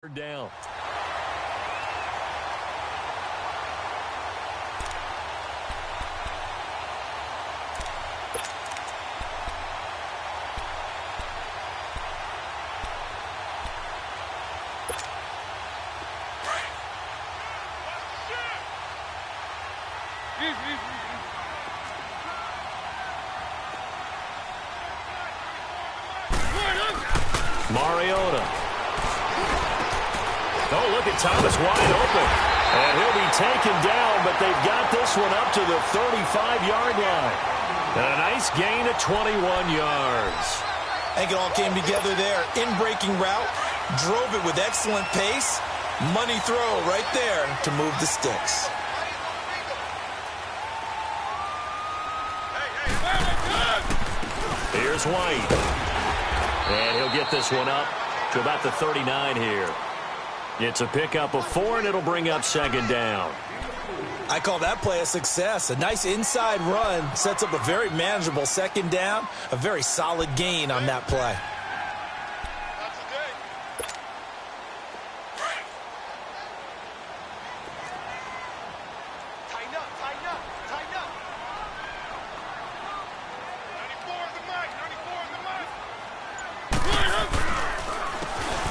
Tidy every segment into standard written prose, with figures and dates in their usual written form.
Down. Mariota. Oh, look at Thomas wide open. And he'll be taken down, but they've got this one up to the 35-yard line. And a nice gain of 21 yards. I think it all came together there. In-breaking route, drove it with excellent pace. Money throw right there to move the sticks. Here's White. And he'll get this one up to about the 39 here. It's a pickup of 4, and it'll bring up second down. I call that play a success. A nice inside run sets up a very manageable second down. A very solid gain on that play.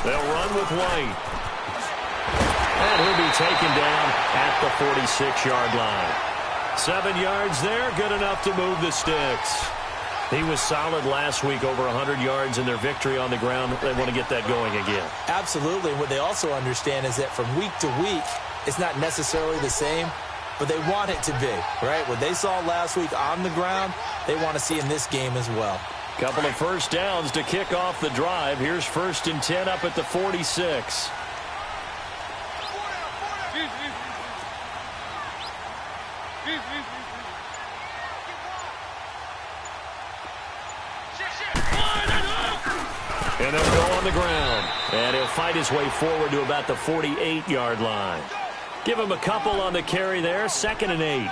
They'll run with White. And he'll be taken down at the 46-yard line. 7 yards there, good enough to move the sticks. He was solid last week, over 100 yards in their victory on the ground. They want to get that going again. Absolutely. What they also understand is that from week to week, it's not necessarily the same, but they want it to be, right? What they saw last week on the ground, they want to see in this game as well. Couple of first downs to kick off the drive. Here's 1st and 10 up at the 46. And they'll go on the ground. And he'll fight his way forward to about the 48-yard line. Give him a couple on the carry there. 2nd and 8.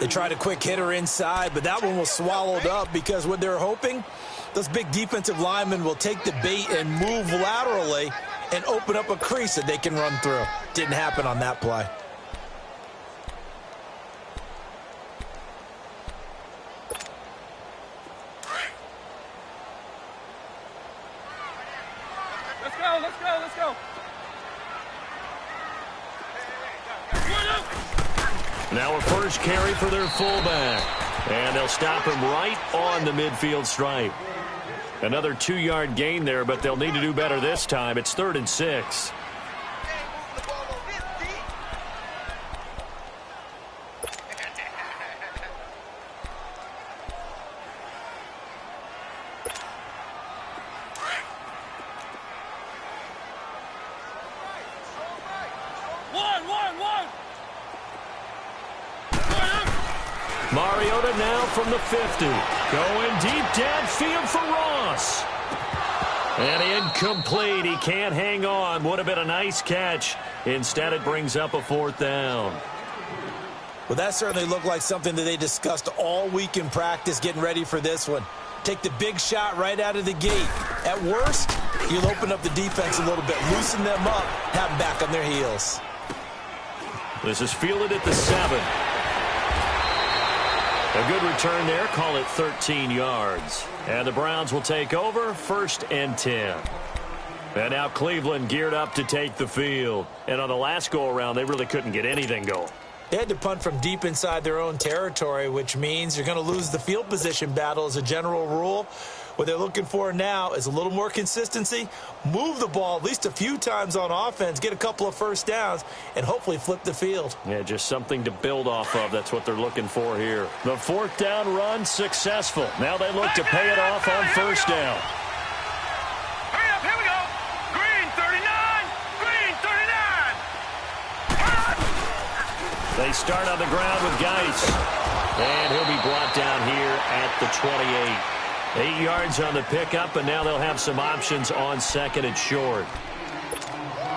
They tried a quick hitter inside, but that one was swallowed up because what they're hoping, those big defensive linemen will take the bait and move laterally and open up a crease that they can run through. Didn't happen on that play. Let's go. Now a first carry for their fullback. And they'll stop him right on the midfield stripe. Another 2-yard gain there, but they'll need to do better this time. It's 3rd and 6. Mariota now from the 50. Going deep downfield for Ross. And incomplete. He can't hang on. Would have been a nice catch. Instead, it brings up a 4th down. Well, that certainly looked like something that they discussed all week in practice getting ready for this one. Take the big shot right out of the gate. At worst, you'll open up the defense a little bit, loosen them up, have them back on their heels. This is fielded at the 7. A good return there. Call it 13 yards. And the Browns will take over 1st and 10. And now Cleveland geared up to take the field. And on the last go-around, they really couldn't get anything going. They had to punt from deep inside their own territory, which means you're going to lose the field position battle as a general rule. What they're looking for now is a little more consistency, move the ball at least a few times on offense, get a couple of first downs, and hopefully flip the field. Yeah, just something to build off of. That's what they're looking for here. The 4th down run successful. Now they look to pay it off on 1st down. Hurry up, here we go. Green 39, green 39. They start on the ground with Geis. And he'll be brought down here at the 28. 8 yards on the pickup, and now they'll have some options on 2nd and short.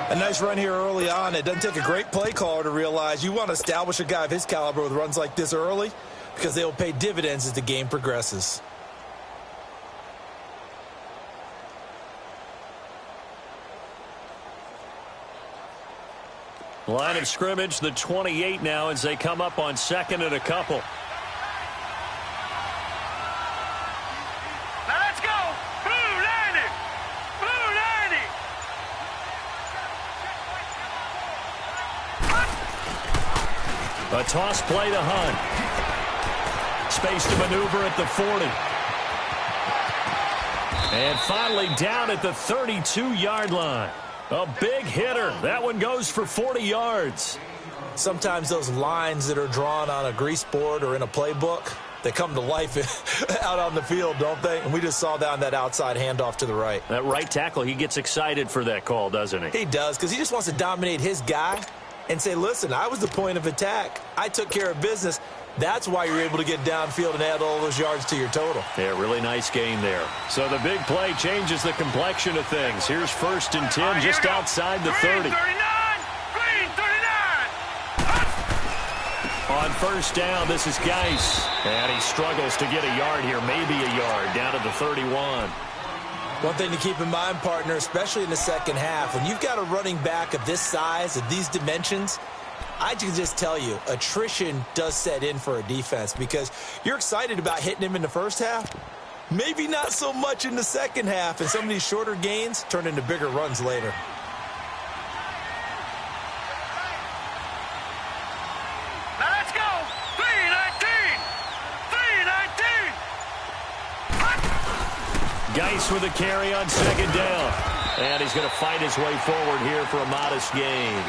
A nice run here early on. It doesn't take a great play caller to realize you want to establish a guy of his caliber with runs like this early because they will pay dividends as the game progresses. Line of scrimmage, the 28 now as they come up on second and a couple. Now let's go. Blue 90. Blue 90. A toss play to Hunt. Space to maneuver at the 40. And finally down at the 32-yard line. A big hitter. That one goes for 40 yards. Sometimes those lines that are drawn on a grease board or in a playbook, they come to life out on the field, don't they? And we just saw that on that outside handoff to the right. That right tackle, he gets excited for that call, doesn't he? He does, because he just wants to dominate his guy and say, listen, I was the point of attack. I took care of business. That's why you're able to get downfield and add all those yards to your total. Yeah, really nice gain there. So the big play changes the complexion of things. Here's 1st and 10 just outside the 30. Green 39. Green 39. On 1st down, this is Geis. And he struggles to get a yard here, maybe a yard, down to the 31. One thing to keep in mind, partner, especially in the second half, when you've got a running back of this size, of these dimensions, I can just tell you, attrition does set in for a defense because you're excited about hitting him in the first half. Maybe not so much in the second half, and some of these shorter gains turn into bigger runs later. Now let's go. 319. 319. Geis with a carry on 2nd down. And he's going to fight his way forward here for a modest gain.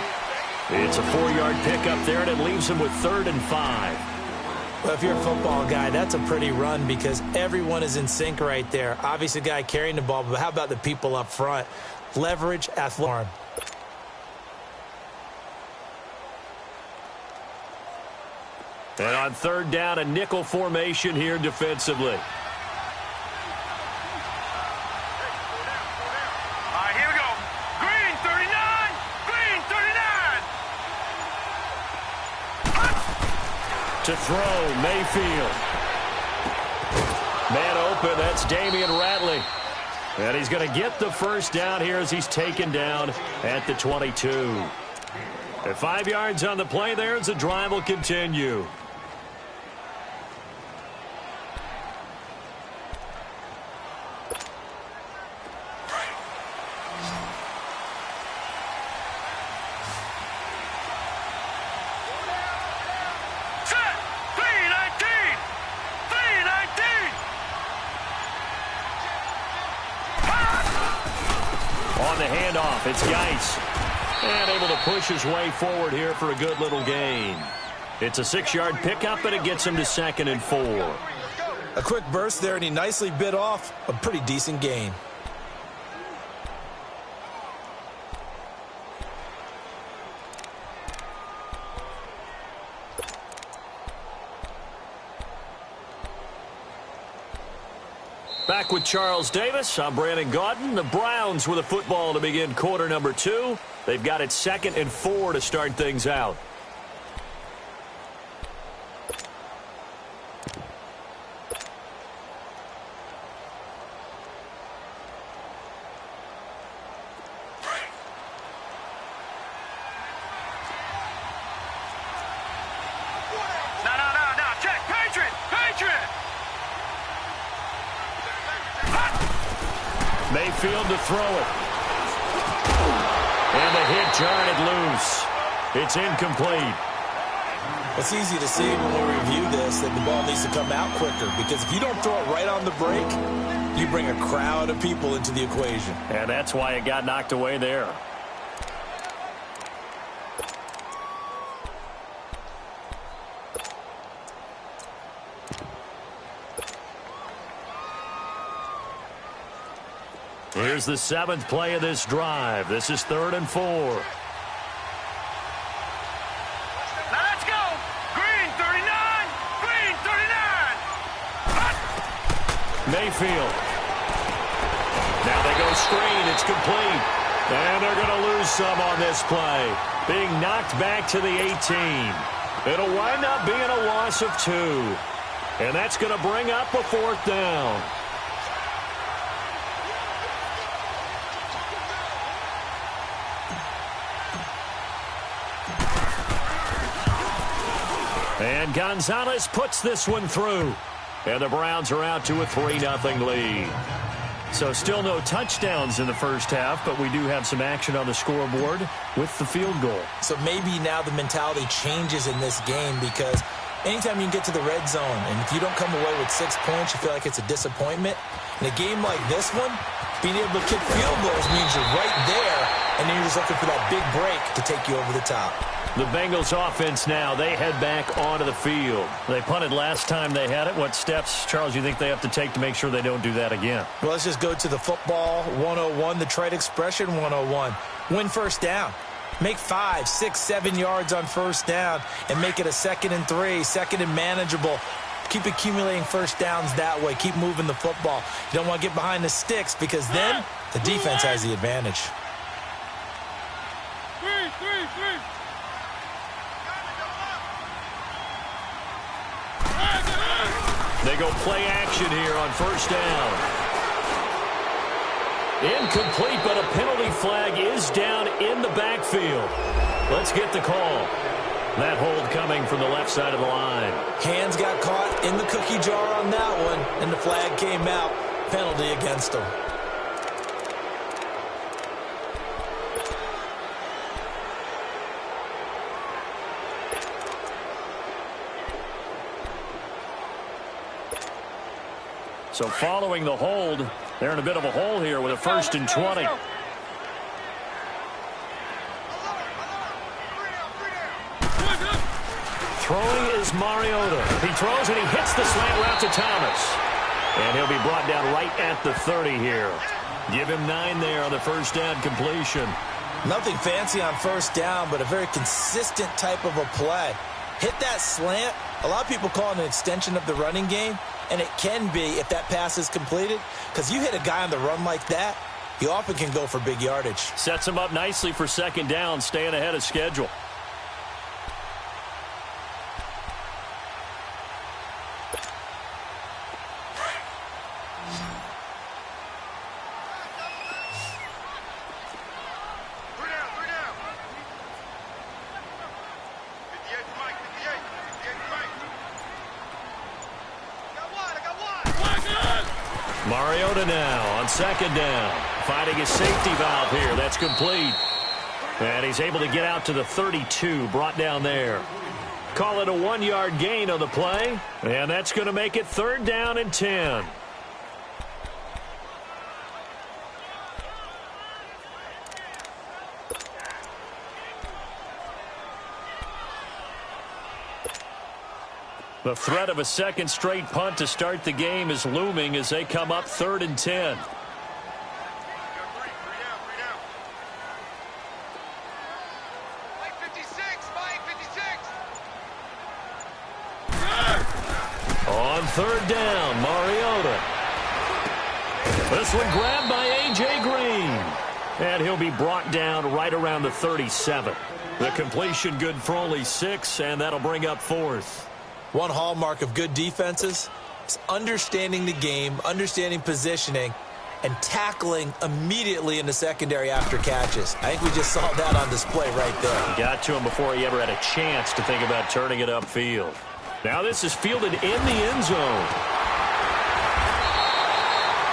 It's a 4-yard pickup there, and it leaves him with 3rd and 5. Well, if you're a football guy, that's a pretty run because everyone is in sync right there. Obviously, the guy carrying the ball, but how about the people up front? Leverage, athletic. And on 3rd down, a nickel formation here defensively. To throw, Mayfield. Man open, that's Damian Ratley. And he's going to get the 1st down here as he's taken down at the 22. At 5 yards on the play there as the drive will continue. It's Geis. And able to push his way forward here for a good little gain. It's a 6-yard pickup, and it gets him to 2nd and 4. A quick burst there, and he nicely bit off a pretty decent gain. Back with Charles Davis. I'm Brandon Gaudin. The Browns with a football to begin quarter number 2. They've got it 2nd and 4 to start things out. No. Check. Patriot. Mayfield to throw it. And the hit jarred loose. It's incomplete. It's easy to see when we review this that the ball needs to come out quicker because if you don't throw it right on the break, you bring a crowd of people into the equation. And that's why it got knocked away there. Here's the 7th play of this drive. This is 3rd and 4. Now let's go. Green 39. Green 39. Mayfield. Now they go screen. It's complete. And they're going to lose some on this play. Being knocked back to the 18. It'll wind up being a loss of 2. And that's going to bring up a 4th down. And Gonzalez puts this one through. And the Browns are out to a 3-0 lead. So still no touchdowns in the first half, but we do have some action on the scoreboard with the field goal. So maybe now the mentality changes in this game, because anytime you can get to the red zone, and if you don't come away with 6 points, you feel like it's a disappointment. In a game like this one, being able to kick field goals means you're right there, and then you're just looking for that big break to take you over the top. The Bengals offense now, they head back onto the field. They punted last time they had it. What steps, Charles, you think they have to take to make sure they don't do that again? Well, let's just go to the football 101, the trite expression 101. Win first down. Make 5, 6, 7 yards on first down and make it a 2nd and 3, 2nd and manageable. Keep accumulating first downs that way. Keep moving the football. You don't want to get behind the sticks, because then the defense has the advantage. They go play action here on first down. Incomplete, but a penalty flag is down in the backfield. Let's get the call. That hold coming from the left side of the line. Hands got caught in the cookie jar on that one, and the flag came out. Penalty against him. So following the hold, they're in a bit of a hole here with a 1st and 20. Throwing is Mariota. He throws and he hits the slant route to Thomas. And he'll be brought down right at the 30 here. Give him 9 there on the first down completion. Nothing fancy on first down, but a very consistent type of a play. Hit that slant. A lot of people call it an extension of the running game, and it can be if that pass is completed, because you hit a guy on the run like that, you often can go for big yardage. Sets him up nicely for 2nd down, staying ahead of schedule. Mariota now on 2nd down. Finding his safety valve here. That's complete. And he's able to get out to the 32. Brought down there. Call it a 1-yard gain on the play. And that's going to make it 3rd down and 10. The threat of a 2nd straight punt to start the game is looming as they come up 3rd and 10. On 3rd down, Mariota. This one grabbed by A.J. Green. And he'll be brought down right around the 37. The completion good for only 6, and that'll bring up 4th. One hallmark of good defenses is understanding the game, understanding positioning, and tackling immediately in the secondary after catches. I think we just saw that on display right there. Got to him before he ever had a chance to think about turning it upfield. Now this is fielded in the end zone.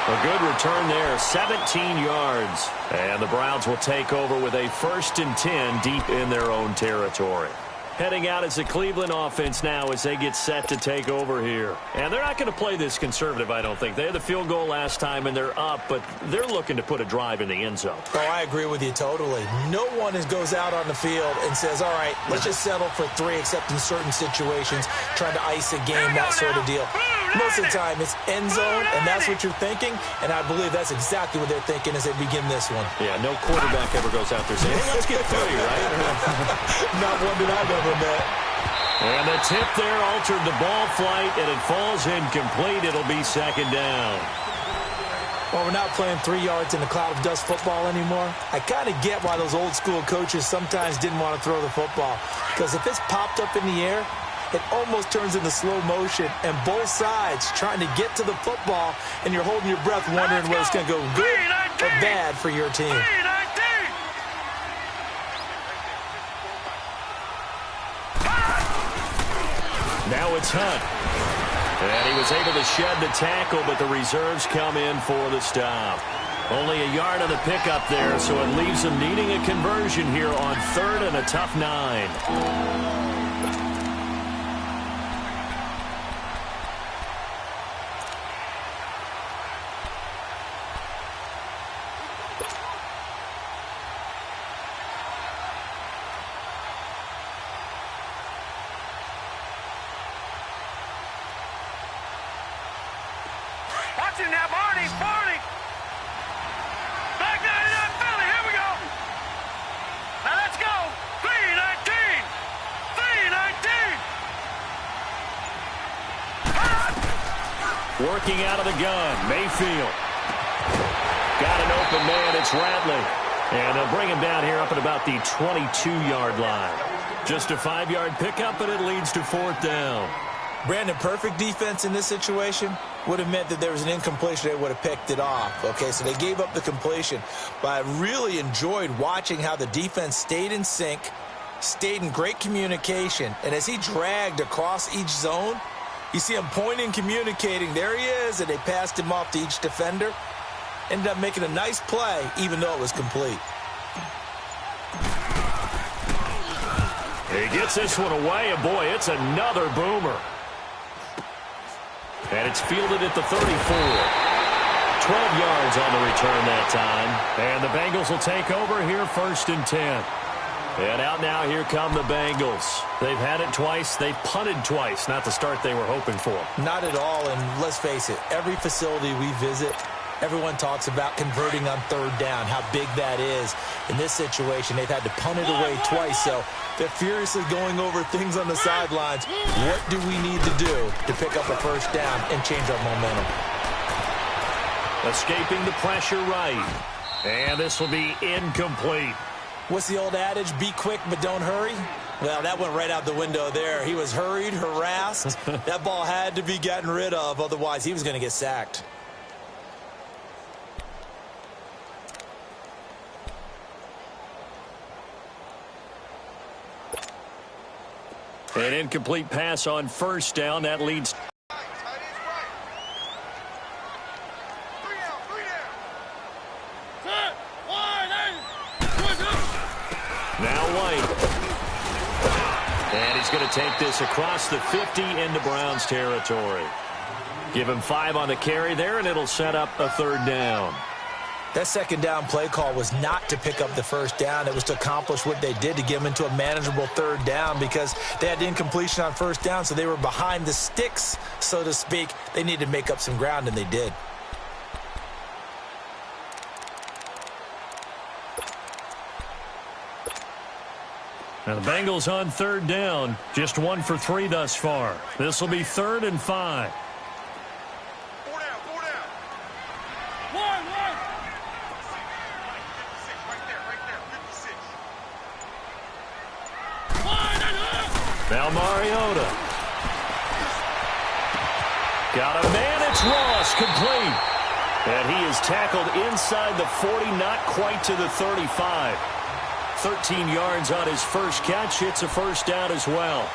A good return there, 17 yards. And the Browns will take over with a 1st and 10 deep in their own territory. Heading out as the Cleveland offense now as they get set to take over here. And they're not going to play this conservative, I don't think. They had the field goal last time, and they're up, but they're looking to put a drive in the end zone. Oh, I agree with you totally. No one goes out on the field and says, all right, let's just settle for 3, except in certain situations, trying to ice a game, that sort of deal. Most of the time, it's end zone, and that's what you're thinking, and I believe that's exactly what they're thinking as they begin this one. Yeah, no quarterback ever goes out there saying, hey, let's get 3, right? Not one that I've ever met. And the tip there altered the ball flight, and it falls incomplete. It'll be 2nd down. Well, we're not playing 3 yards in a cloud of dust football anymore. I kind of get why those old school coaches sometimes didn't want to throw the football, because if it's popped up in the air, it almost turns into slow motion, and both sides trying to get to the football, and you're holding your breath wondering whether it's going to go good or bad for your team. Now it's Hunt. And he was able to shed the tackle, but the reserves come in for the stop. Only a yard on the pickup there, so it leaves them needing a conversion here on 3rd and a tough 9. Watching now, Barney. Back 99 Philly, here we go. Now let's go. 319. 319. Working out of the gun, Mayfield. Got an open man, it's Radley. And they'll bring him down here up at about the 22-yard line. Just a 5-yard pickup, and it leads to 4th down. Brandon, perfect defense in this situation would have meant that there was an incompletion. They would have picked it off. Okay, so they gave up the completion. But I really enjoyed watching how the defense stayed in sync, stayed in great communication. And as he dragged across each zone, you see him pointing, communicating. There he is, and they passed him off to each defender. Ended up making a nice play, even though it was complete. He gets this one away, and boy, it's another boomer. And it's fielded at the 34. 12 yards on the return that time. And the Bengals will take over here 1st and 10. And out now, here come the Bengals. They've had it twice. They've punted twice. Not the start they were hoping for. Not at all, and let's face it, every facility we visit, everyone talks about converting on 3rd down, how big that is. In this situation, they've had to punt it away twice, so they're furiously going over things on the sidelines. What do we need to do to pick up a 1st down and change our momentum? Escaping the pressure right. And this will be incomplete. What's the old adage? Be quick, but don't hurry? Well, that went right out the window there. He was hurried, harassed. That ball had to be gotten rid of, otherwise he was going to get sacked. An incomplete pass on 1st down. That leads. Now White. And he's going to take this across the 50 into Browns territory. Give him 5 on the carry there, and it'll set up a 3rd down. That 2nd down play call was not to pick up the 1st down. It was to accomplish what they did, to get them into a manageable 3rd down, because they had the incompletion on 1st down, so they were behind the sticks, so to speak. They needed to make up some ground, and they did. Now the Bengals on 3rd down, just 1 for 3 thus far. This will be 3rd and 5. Now Mariota. Got a man, it's Ross, complete. And he is tackled inside the 40, not quite to the 35. 13 yards on his first catch. It's a 1st down as well.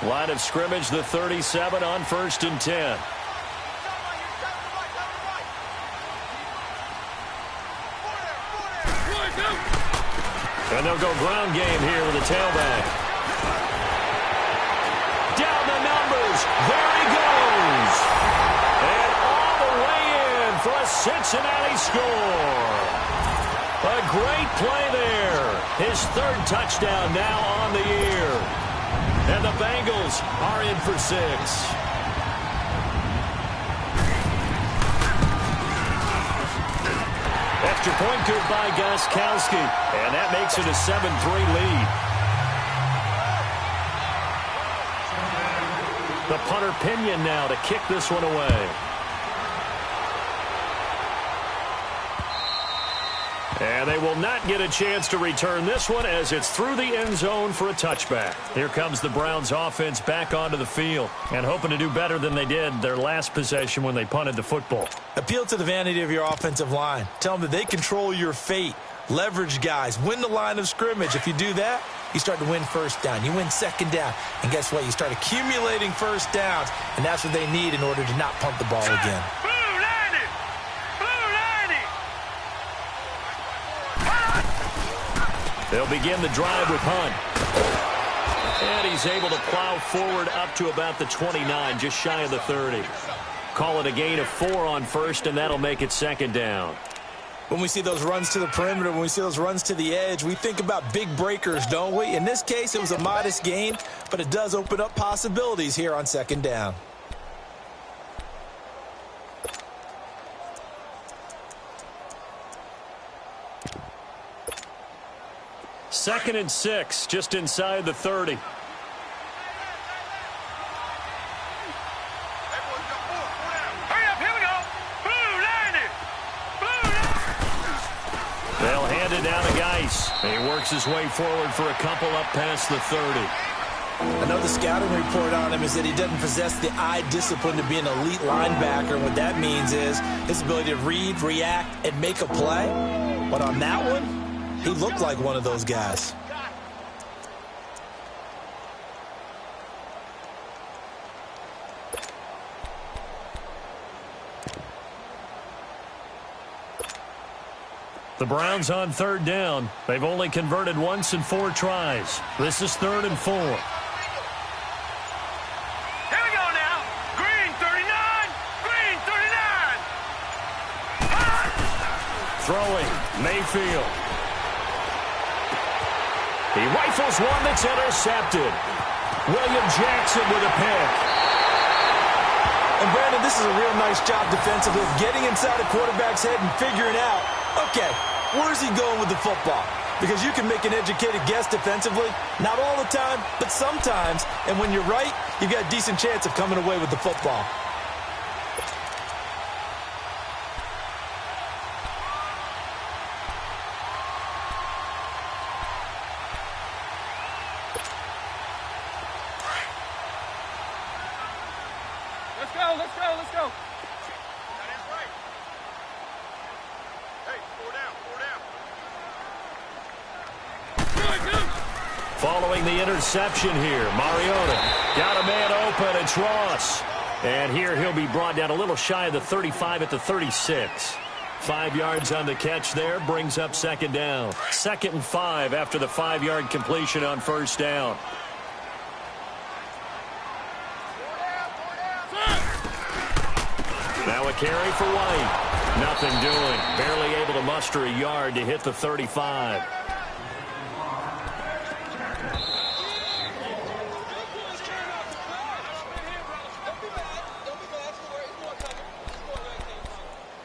Line of scrimmage, the 37 on 1st and 10. And they'll go ground game here with a tailback. Down the numbers. There he goes. And all the way in for a Cincinnati score. A great play there. His 3rd touchdown now on the year. And the Bengals are in for 6. Extra point good by Gostkowski. And that makes it a 7-3 lead. The punter Pinion now to kick this one away. And they will not get a chance to return this one as it's through the end zone for a touchback. Here comes the Browns offense back onto the field and hoping to do better than they did their last possession when they punted the football. Appeal to the vanity of your offensive line. Tell them that they control your fate. Leverage guys. Win the line of scrimmage. If you do that, you start to win first down. You win second down. And guess what? You start accumulating first downs, and that's what they need in order to not punt the ball again. They'll begin the drive with Hunt. And he's able to plow forward up to about the 29, just shy of the 30. Call it a gain of 4 on first, and that'll make it second down. When we see those runs to the perimeter, when we see those runs to the edge, we think about big breakers, don't we? In this case, it was a modest gain, but it does open up possibilities here on second down. Second and 6, just inside the 30. They'll hand it down to Geis. He works his way forward for a couple up past the 30. I know the scouting report on him is that he doesn't possess the eye discipline to be an elite linebacker. What that means is his ability to read, react, and make a play. But on that one, he looked like one of those guys. The Browns on third down. They've only converted once in 4 tries. This is 3rd and 4. Here we go now. Green 39. Green 39. Throwing, Mayfield. He rifles one that's intercepted. William Jackson with a pick. And Brandon, this is a real nice job defensively of getting inside a quarterback's head and figuring out, okay, where's he going with the football? Because you can make an educated guess defensively, not all the time, but sometimes. And when you're right, you've got a decent chance of coming away with the football. Let's go. That is right. Hey, 4 down. Following the interception here, Mariota got a man open. It's Ross. And here he'll be brought down a little shy of the 35 at the 36. 5 yards on the catch there, brings up second down. 2nd and 5 after the 5-yard completion on first down. Now a carry for White. Nothing doing. Barely able to muster a yard to hit the 35.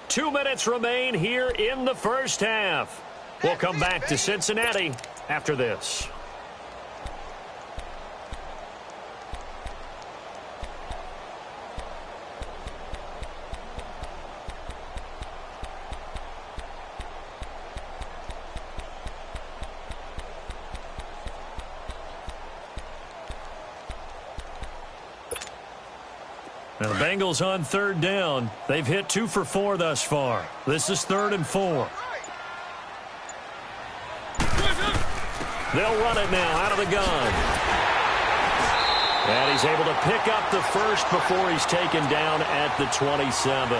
Two minutes remain here in the first half. We'll come back to Cincinnati after this. Now the Bengals on third down. They've hit 2 for 4 thus far. This is 3rd and 4. They'll run it now out of the gun. And he's able to pick up the first before he's taken down at the 27.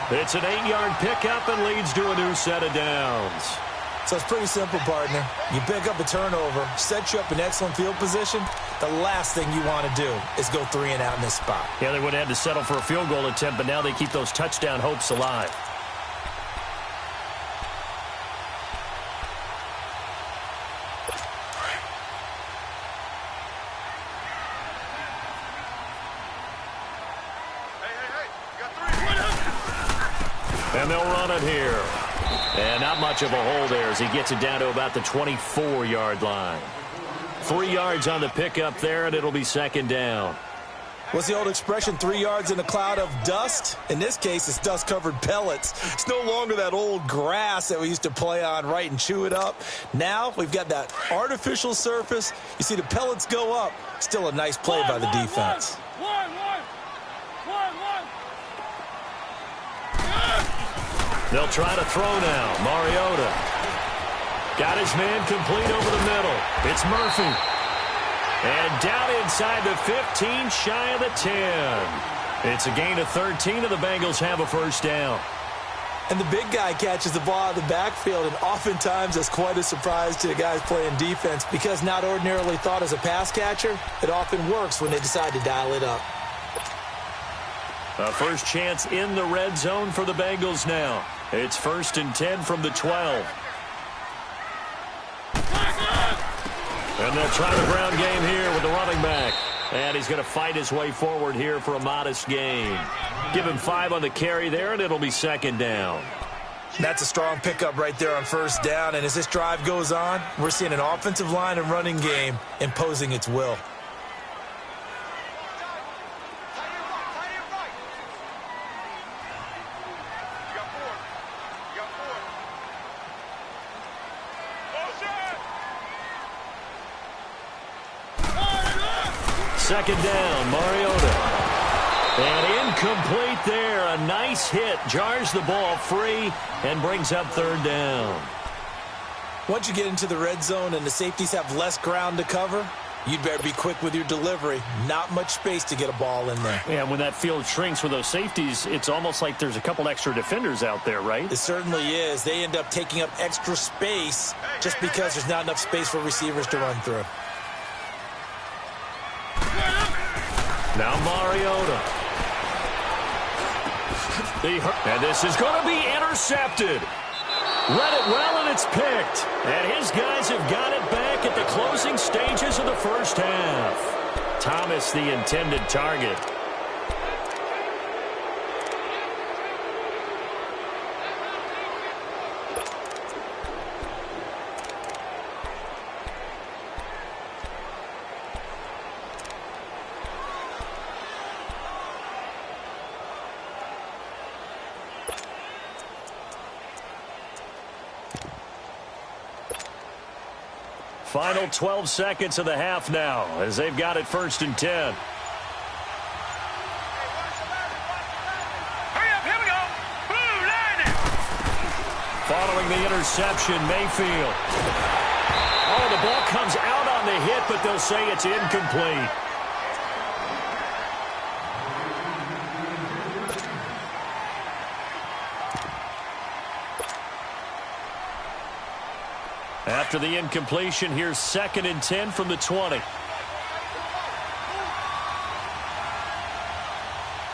It's an 8-yard pickup and leads to a new set of downs. So it's pretty simple, partner. You pick up a turnover, set you up in excellent field position. The last thing you want to do is go 3 and out in this spot. Yeah, they would have had to settle for a field goal attempt, but now they keep those touchdown hopes alive. And they'll run it here. And not much of a hole there as he gets it down to about the 24-yard line. 3 yards on the pickup there, and it'll be second down. What's the old expression, 3 yards in a cloud of dust? In this case, it's dust-covered pellets. It's no longer that old grass that we used to play on, right, and chew it up. Now we've got that artificial surface. You see the pellets go up. Still a nice play by the defense. They'll try to throw now. Mariota got his man complete over the middle. It's Murphy. And down inside the 15, shy of the 10. It's a gain of 13, and the Bengals have a first down. And the big guy catches the ball out of the backfield, and oftentimes that's quite a surprise to the guys playing defense because not ordinarily thought as a pass catcher, it often works when they decide to dial it up. A first chance in the red zone for the Bengals now. It's 1st and 10 from the 12. And they'll try the ground game here with the running back. And he's going to fight his way forward here for a modest gain. Give him 5 on the carry there, and it'll be 2nd down. That's a strong pickup right there on 1st down. And as this drive goes on, we're seeing an offensive line and running game imposing its will. Second down, Mariota. And incomplete there. A nice hit. Jars the ball free and brings up 3rd down. Once you get into the red zone and the safeties have less ground to cover, you'd better be quick with your delivery. Not much space to get a ball in there. Yeah, when that field shrinks with those safeties, it's almost like there's a couple extra defenders out there, right? It certainly is. They end up taking up extra space just because there's not enough space for receivers to run through. Now Mariota. And this is going to be intercepted. Read it well, and it's picked. And his guys have got it back at the closing stages of the first half. Thomas, the intended target. Final 12 seconds of the half now as they've got it 1st and 10. Hurry up, here we go. Blue line it. Following the interception, Mayfield. Oh, the ball comes out on the hit, but they'll say it's incomplete. After the incompletion, here's 2nd and 10 from the 20.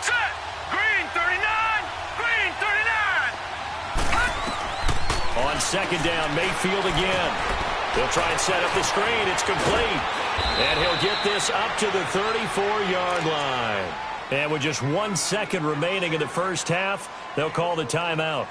Set. Green 39. Green 39. On 2nd down, Mayfield again. He'll try and set up the screen. It's complete. And he'll get this up to the 34-yard line. And with just 1 second remaining in the first half, they'll call the timeout.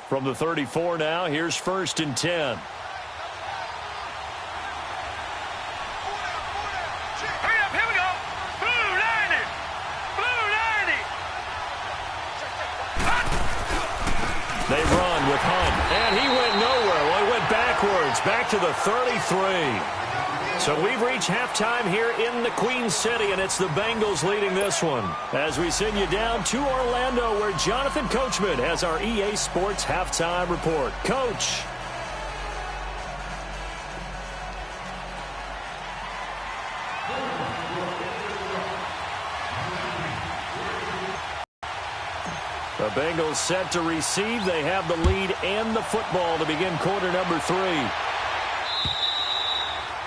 From the 34 now, here's 1st and 10. Hurry up, here we go. Blue line it. Blue line it. They run with Hunt, and he went nowhere. Well, he went backwards, back to the 33. So we've reached halftime here in the Queen City, and it's the Bengals leading this one. As we send you down to Orlando, where Jonathan Coachman has our EA Sports halftime report. Coach. The Bengals set to receive. They have the lead and the football to begin quarter number 3.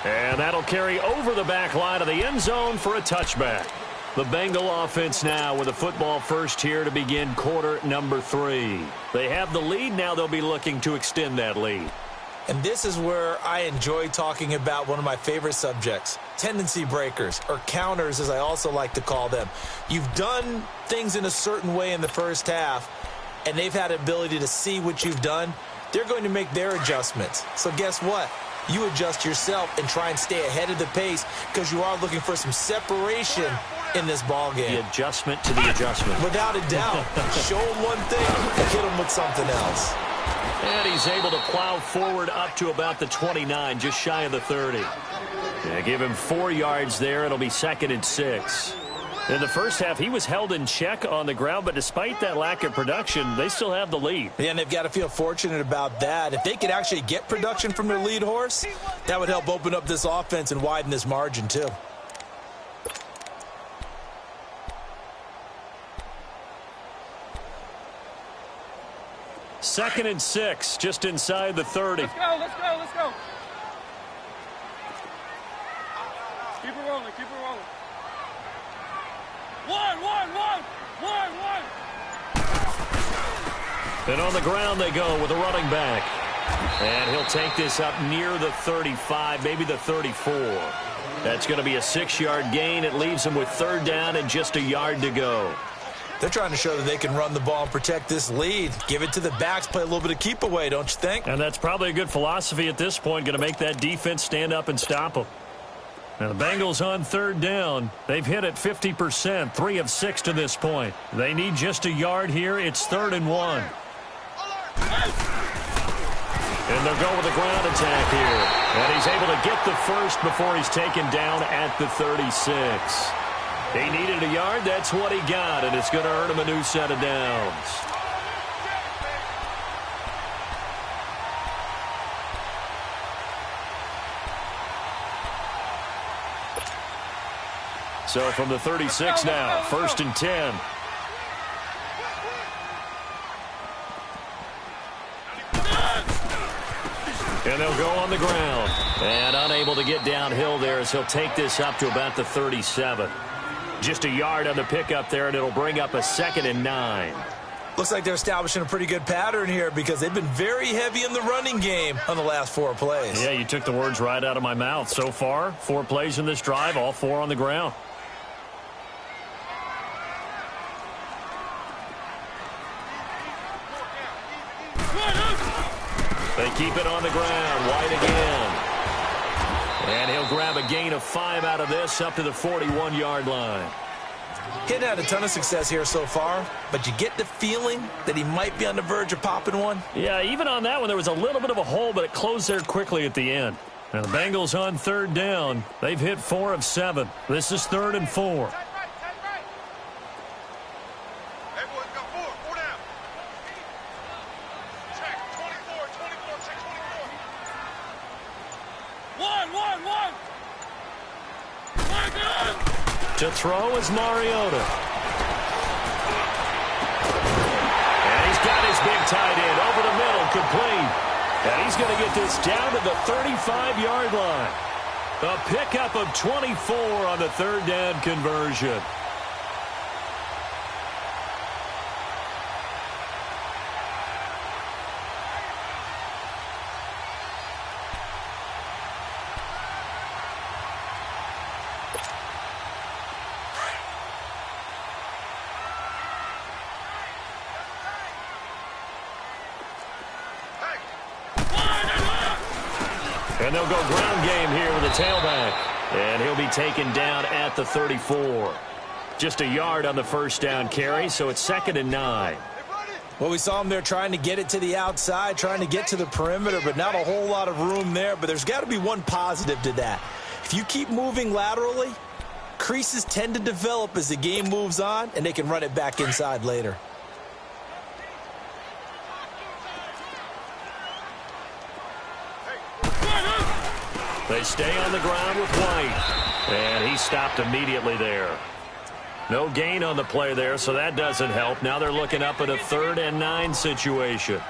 And that'll carry over the back line of the end zone for a touchback. The Bengal offense now with a football first here to begin quarter number 3. They have the lead. Now they'll be looking to extend that lead. And this is where I enjoy talking about one of my favorite subjects, tendency breakers, or counters as I also like to call them. You've done things in a certain way in the first half, and they've had the ability to see what you've done. They're going to make their adjustments. So guess what? You adjust yourself and try and stay ahead of the pace because you are looking for some separation in this ball game. The adjustment to the adjustment. Without a doubt. Show him one thing and hit him with something else. And he's able to plow forward up to about the 29, just shy of the 30. Yeah, give him 4 yards there. It'll be 2nd and 6. In the first half, he was held in check on the ground, but despite that lack of production, they still have the lead. Yeah, and they've got to feel fortunate about that. If they could actually get production from their lead horse, that would help open up this offense and widen this margin too. Second and 6, just inside the 30. Let's go, let's go, let's go. Keep it rolling, keep it rolling. One. And on the ground they go with a running back. And he'll take this up near the 35, maybe the 34. That's going to be a 6-yard gain. It leaves him with 3rd down and just a yard to go. They're trying to show that they can run the ball and protect this lead. Give it to the backs, play a little bit of keep away, don't you think? And that's probably a good philosophy at this point, going to make that defense stand up and stop them. Now the Bengals on 3rd down. They've hit it 50%, 3 of 6 to this point. They need just a yard here. It's 3rd and 1. And they'll go with a ground attack here. And he's able to get the first before he's taken down at the 36. He needed a yard. That's what he got, and it's going to earn him a new set of downs. So from the 36 now, 1st and 10. And they'll go on the ground. And unable to get downhill there as he'll take this up to about the 37. Just a yard on the pickup there, and it'll bring up a 2nd and 9. Looks like they're establishing a pretty good pattern here because they've been very heavy in the running game on the last 4 plays. Yeah, you took the words right out of my mouth. So far, 4 plays in this drive, all 4 on the ground. They keep it on the ground. White again. And he'll grab a gain of 5 out of this up to the 41-yard line. He hadn't had a ton of success here so far, but you get the feeling that he might be on the verge of popping one. Yeah, even on that one, there was a little bit of a hole, but it closed there quickly at the end. Now the Bengals on 3rd down. They've hit 4 of 7. This is 3rd and 4. To throw is Mariota. And he's got his big tight end over the middle, complete. And he's going to get this down to the 35-yard line. A pickup of 24 on the 3rd down conversion. And they'll go ground game here with a tailback. And he'll be taken down at the 34. Just a yard on the 1st down carry, so it's 2nd and 9. Well, we saw him there trying to get it to the outside, trying to get to the perimeter, but not a whole lot of room there. But there's got to be one positive to that. If you keep moving laterally, creases tend to develop as the game moves on, and they can run it back inside later. They stay on the ground with White. And he stopped immediately there. No gain on the play there, so that doesn't help. Now they're looking up at a 3rd and 9 situation.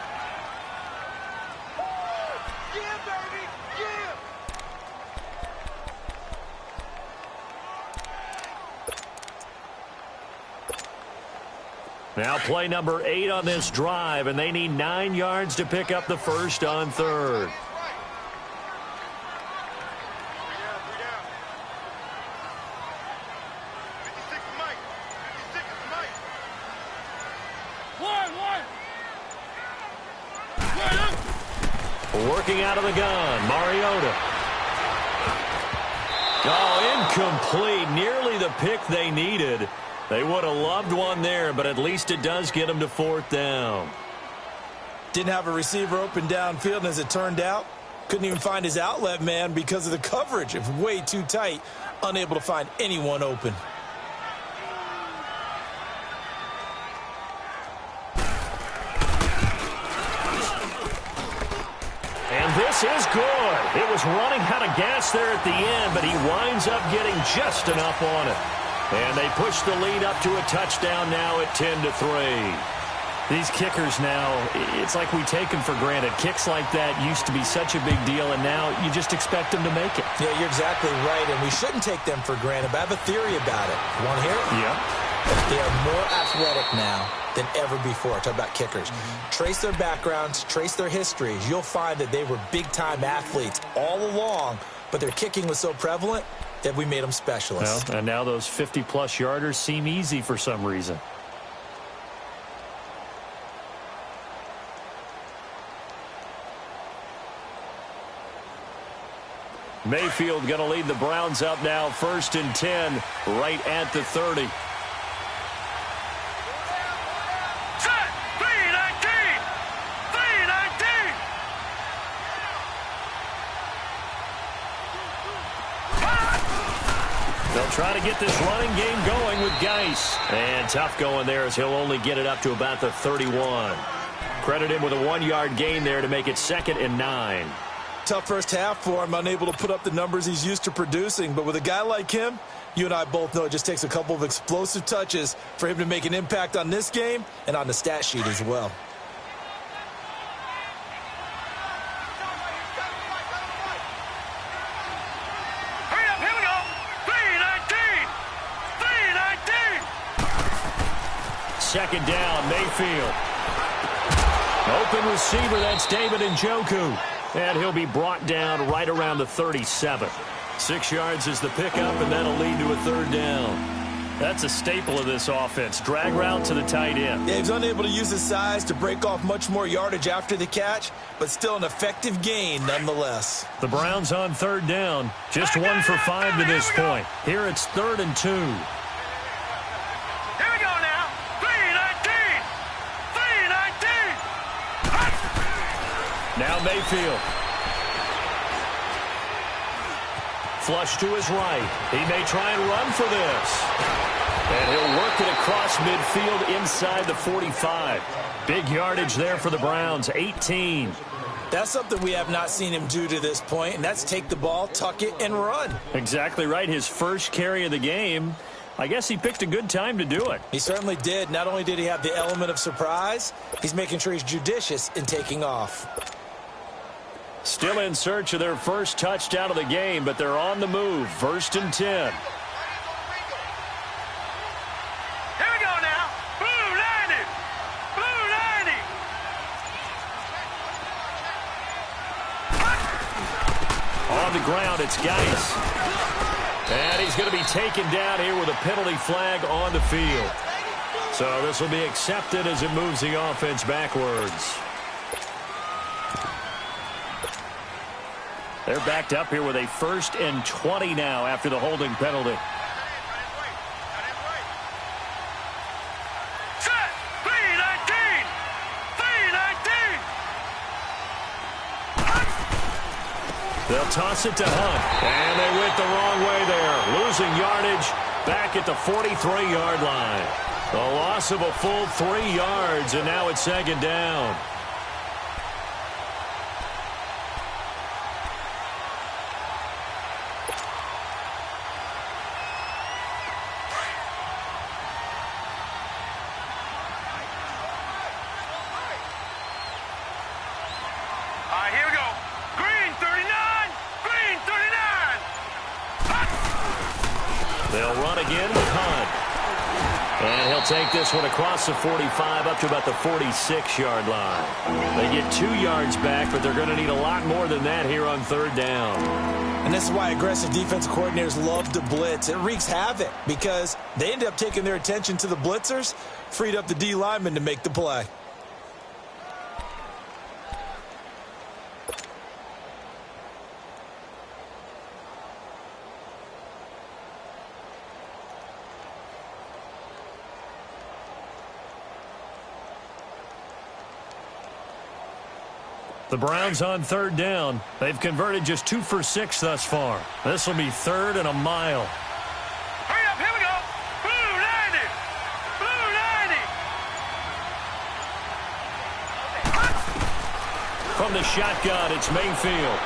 Now play number 8 on this drive, and they need 9 yards to pick up the first on third. Working out of the gun, Mariota. Oh, incomplete. Nearly the pick they needed. They would have loved one there, but at least it does get them to 4th down. Didn't have a receiver open downfield, and as it turned out, couldn't even find his outlet man because of the coverage. It was way too tight, unable to find anyone open. And this is good. It was running out of gas there at the end, but he winds up getting just enough on it. And they push the lead up to a touchdown now at 10-3. These kickers now, it's like we take them for granted. Kicks like that used to be such a big deal, and now you just expect them to make it. Yeah, you're exactly right, and we shouldn't take them for granted, but I have a theory about it. You want to hear it? Yeah. They are more athletic now than ever before. Talk about kickers. Trace their backgrounds, trace their histories. You'll find that they were big-time athletes all along, but their kicking was so prevalent that we made them specialists. Well, and now those 50-plus yarders seem easy for some reason. Mayfield going to lead the Browns up now, 1st and 10, right at the 30. Set. 319. 319. They'll try to get this running game going with Geis. And tough going there as he'll only get it up to about the 31. Credit him with a 1-yard gain there to make it 2nd and 9. Tough first half for him, unable to put up the numbers he's used to producing. But with a guy like him, you and I both know it just takes a couple of explosive touches for him to make an impact on this game and on the stat sheet as well. Hurry up, here we go. 319. 319. 2nd down, Mayfield. Open receiver, that's David Njoku. And he'll be brought down right around the 37. 6 yards is the pickup, and that'll lead to a 3rd down. That's a staple of this offense. Drag route to the tight end. Yeah, he's unable to use his size to break off much more yardage after the catch, but still an effective gain nonetheless. The Browns on 3rd down. Just 1 for 5 to this point. Here it's 3rd and 2. Here we go now. 319. 319. Now Mayfield. Flush to his right. He may try and run for this. And he'll work it across midfield inside the 45. Big yardage there for the Browns, 18. That's something we have not seen him do to this point, and that's take the ball, tuck it, and run. Exactly right. His first carry of the game. I guess he picked a good time to do it. He certainly did. Not only did he have the element of surprise, he's making sure he's judicious in taking off. Still in search of their first touchdown of the game, but they're on the move. 1st and 10. Here we go now. Blue 90. Blue 90. On the ground, it's Geis. And he's going to be taken down here with a penalty flag on the field. So this will be accepted as it moves the offense backwards. They're backed up here with a 1st and 20 now after the holding penalty. Set. 319. 319. They'll toss it to Hunt. And they went the wrong way there. Losing yardage back at the 43-yard line. The loss of a full 3 yards, and now it's 2nd down. Here we go. Green 39. Green 39. They'll run again with Hunt. And he'll take this one across the 45 up to about the 46-yard line. They get 2 yards back, but they're going to need a lot more than that here on third down. And this is why aggressive defensive coordinators love to blitz. It wreaks havoc because they end up taking their attention to the blitzers, freed up the D lineman to make the play. The Browns on third down. They've converted just 2 for 6 thus far. This will be 3rd and a mile. Hurry up, here we go. Blue 90. Blue 90. From the shotgun, it's Mayfield.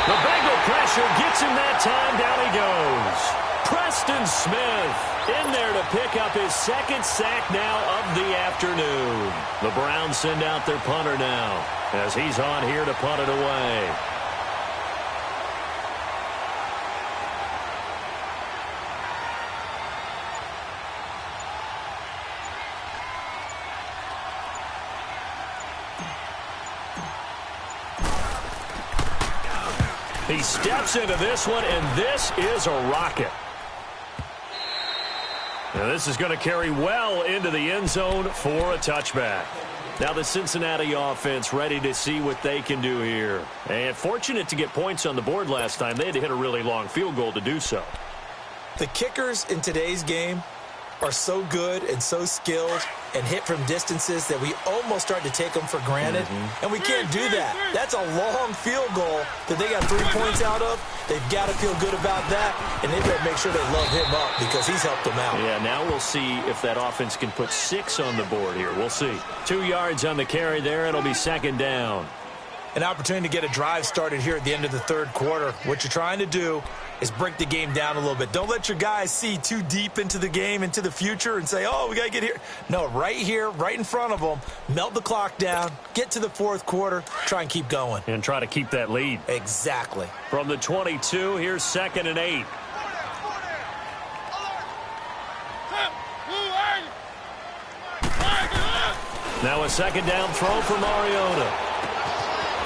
The Bengal pressure gets him that time. Down he goes. Preston Smith in there to pick up his 2nd sack now of the afternoon. The Browns send out their punter now as he's on here to punt it away. He steps into this one, and this is a rocket. Now this is going to carry well into the end zone for a touchback. Now the Cincinnati offense ready to see what they can do here. And fortunate to get points on the board last time. They had to hit a really long field goal to do so. The kickers in today's game are so good and so skilled and hit from distances that we almost start to take them for granted. And we can't do that. That's a long field goal that they got 3 points out of. They've got to feel good about that, and they better make sure they love him up because he's helped them out. Yeah, now we'll see if that offense can put 6 on the board here. We'll see. 2 yards on the carry there. It'll be 2nd down. An opportunity to get a drive started here at the end of the 3rd quarter. What you're trying to do is break the game down a little bit. Don't let your guys see too deep into the game, into the future, and say, oh, we got to get here. No, right here, right in front of them, melt the clock down, get to the 4th quarter, try and keep going. And try to keep that lead. Exactly. From the 22, here's 2nd and 8. Now a 2nd down throw for Mariota.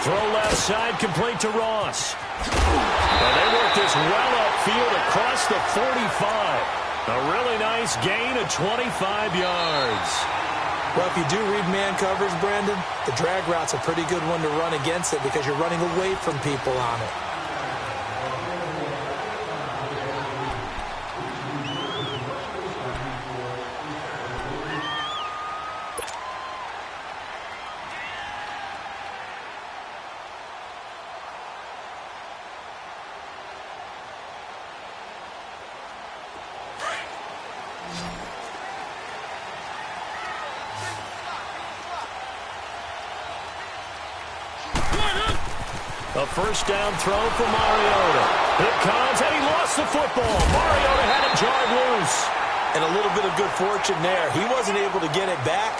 Throw left side, complete to Ross. And they work this well upfield across the 45. A really nice gain of 25 yards. Well, if you do read man coverage, Brandon, the drag route's a pretty good one to run against it because you're running away from people on it. A 1st down throw for Mariota. It comes, and he lost the football. Mariota had it jarred loose. And a little bit of good fortune there. He wasn't able to get it back,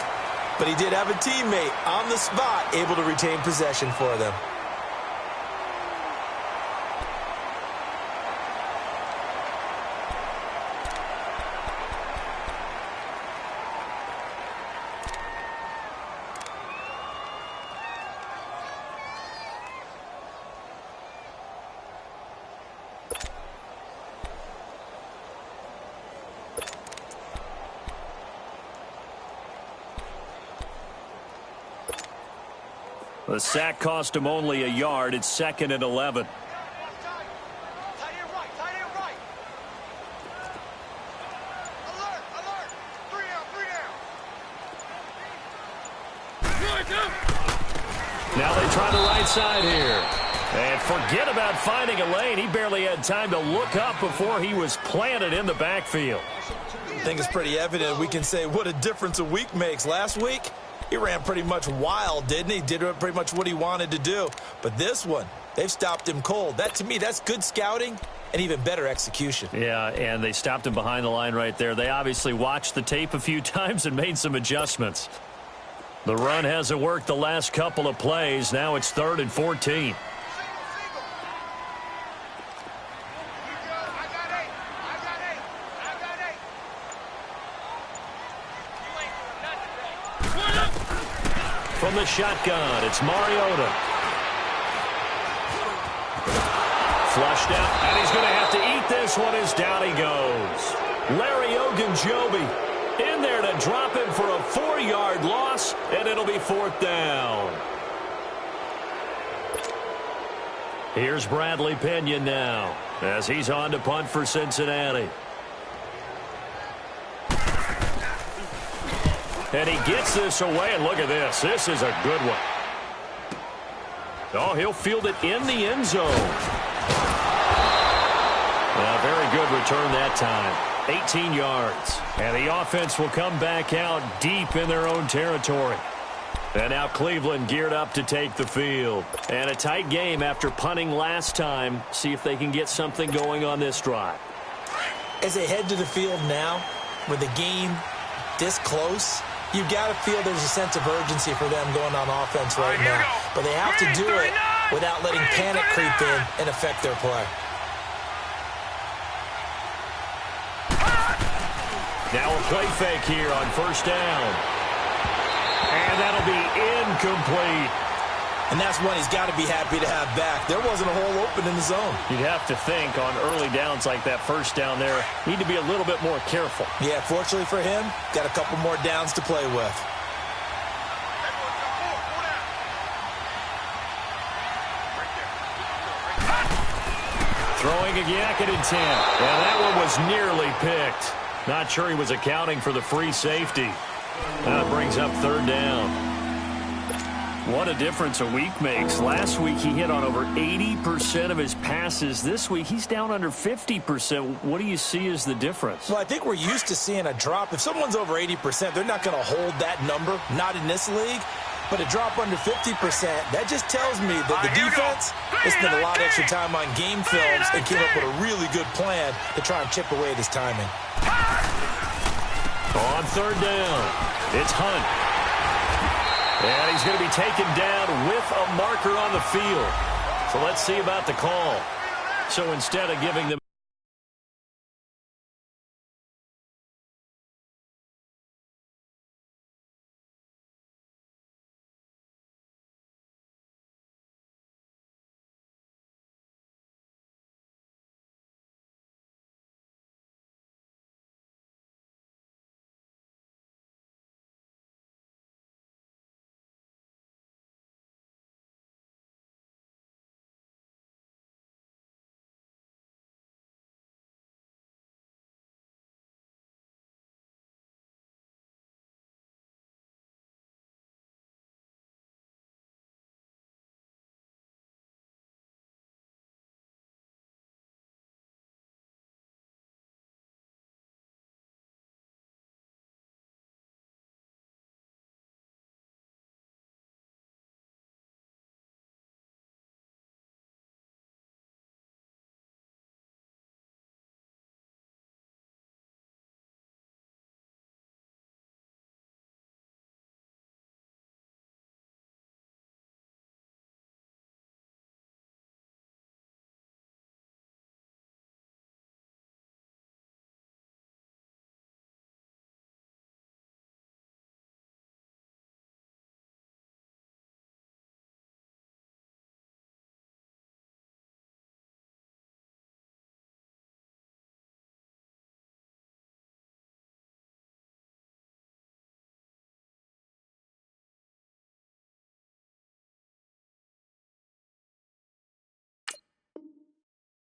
but he did have a teammate on the spot able to retain possession for them. The sack cost him only a yard. It's 2nd and 11. Now they try the right side here. And forget about finding a lane. He barely had time to look up before he was planted in the backfield. I think it's pretty evident. We can say what a difference a week makes. Last week, he ran pretty much wild, didn't he? Did pretty much what he wanted to do. But this one, they've stopped him cold. That, to me, that's good scouting and even better execution. Yeah, and they stopped him behind the line right there. They obviously watched the tape a few times and made some adjustments. The run hasn't worked the last couple of plays. Now it's 3rd and 14. From the shotgun, it's Mariota. Flushed out, and he's going to have to eat this one as down he goes. Larry Ogunjobi in there to drop him for a 4-yard loss, and it'll be 4th down. Here's Bradley Pinion now as he's on to punt for Cincinnati. And he gets this away, and look at this. This is a good one. Oh, he'll field it in the end zone. A very good return that time. 18 yards. And the offense will come back out deep in their own territory. And now Cleveland geared up to take the field. And a tight game after punting last time. See if they can get something going on this drive. As they head to the field now, with the game this close, you've got to feel there's a sense of urgency for them going on offense right now. But they have to do it without letting panic creep in and affect their play. Now a play fake here on 1st down. And that'll be incomplete. And that's one he's got to be happy to have back. There wasn't a hole open in the zone. You'd have to think on early downs like that 1st down there, need to be a little bit more careful. Yeah, fortunately for him, got a couple more downs to play with. Throwing a Yakut attempt. And that one was nearly picked. Not sure he was accounting for the free safety. That brings up 3rd down. What a difference a week makes. Last week he hit on over 80% of his passes. This week he's down under 50%. What do you see as the difference? Well, I think we're used to seeing a drop. If someone's over 80%, they're not going to hold that number. Not in this league. But a drop under 50%, that just tells me that the defense has spent a lot of extra time on game films and came up with a really good plan to try and chip away at his timing. On 3rd down, it's Hunt. And he's going to be taken down with a marker on the field. So let's see about the call. So instead of giving them